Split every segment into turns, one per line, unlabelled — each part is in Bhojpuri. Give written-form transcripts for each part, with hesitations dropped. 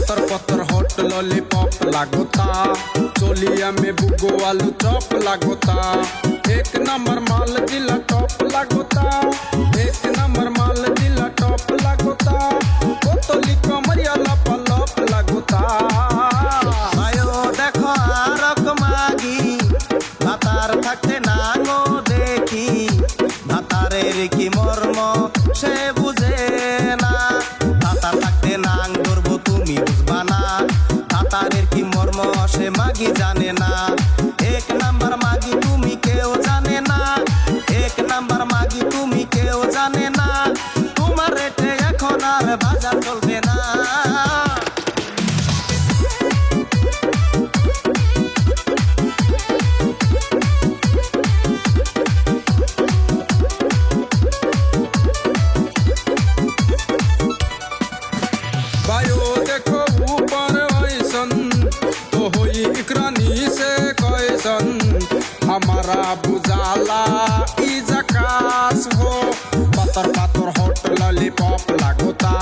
पत्थर पत्थर हॉट लॉलीपॉप लागोता, चोलिया में बुगो आलू चॉप लागोता। एक नंबर माल जिला टॉप लागोता, एक नंबर माल जिला टॉप लागोता। बोतली कमरिया लपा लप लागोता।
आयो देखो आरक मागी भातार থাকতে নাঙো দেখি, ভাতারের কি মর্ম সে বুঝে না। ভাতার থাকতে নাং ধরবো তুমি বুঝবা না, ভাতারের কি মর্ম সে মাগি জানে না। এক নাম্বার মাগি তুমি কেউ জানে না, এক নাম্বার মাগি তুমি কেউ জানে না। তোমার রেটে এখন আর বাজার চলবে না।
बायो देखो ऊपर ऐसन तो होई इकरानी से कैसन, हमारा बुझाला ई जकास हो। पत्थर पत्थर हॉट लॉलीपॉप लागोता,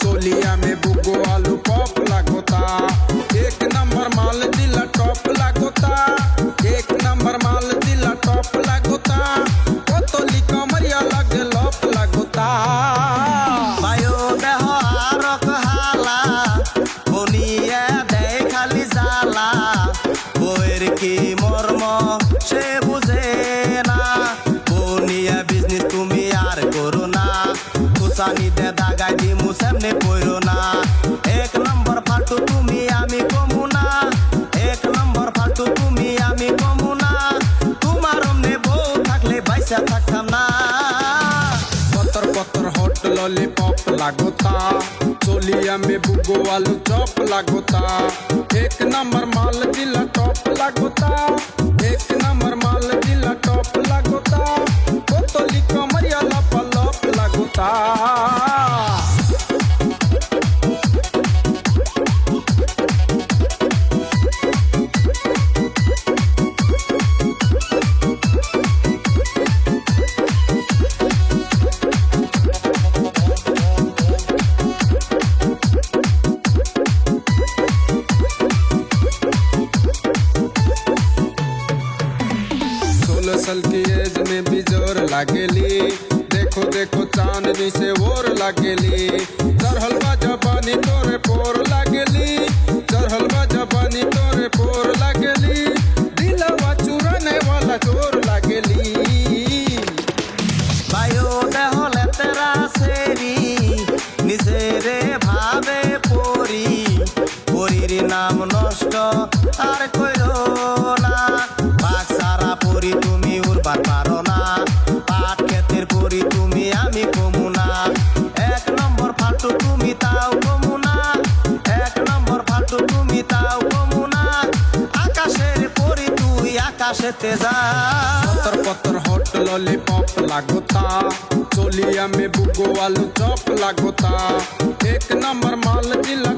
चोलिया में बुगो आलू पॉप लागोता। एक नंबर माल दिला टॉप लागोता, एक नंबर माल दिला टॉप लागोता। बोतली कमरिया लगे लप लागोता।
बायो देह आरक हाला বনিয়া দেয় খালি জ্বালা, বইয়ের কি মর্ম সে বুঝে না। বনিয়া বিজনেস তুমি আর করো না, খুসানি দে দাগাই দিমু সামনে পড়ো না। এক নম্বর ফালতু তুমি আমি কমু না, এক নম্বর ফালতু তুমি আমি কমু না। তোমার অমনে বউ থাকলে বাইসা থাকতাম না।
पत्थर पत्थर हॉट लॉलीपॉप लागोता, चोलिया में बुगो आलू चॉप लागोता। एक नंबर माल जिला टॉप लागोता, एक नंबर माल जिला टॉप लागोता। बोतली कमरिया लपा लप लागोता। साल की एज में भी जोर लागेली, देखो देखो चांदनी से और लागेली। चढ़लवा जबानी तोरे पोर लागेली, चढ़लवा जबानी तोरे पोर लागेली। दिलवा चुराने वाला चोर लागेली।
বায়ো দেহ লেতেরা সেরি নিজেরে ভাবে পরি, পরির নাম নষ্ট আর কইরো না। বাঘ সারা পরি তুমি উড়বার পারো না, পাট ক্ষেতের পরি তুমি আমি কমু না। এক নম্বর ফালতু তুমি তাও কমু না, এক নম্বর ফালতু তুমি তাও কমু না। আকাশের পরি তুই আকাশেতে যা।
पत्थर पत्थर हॉट लॉलीपॉप लागोता, चोलिया में बुगो आलू चॉप लागोता। एक नंबर माल जिला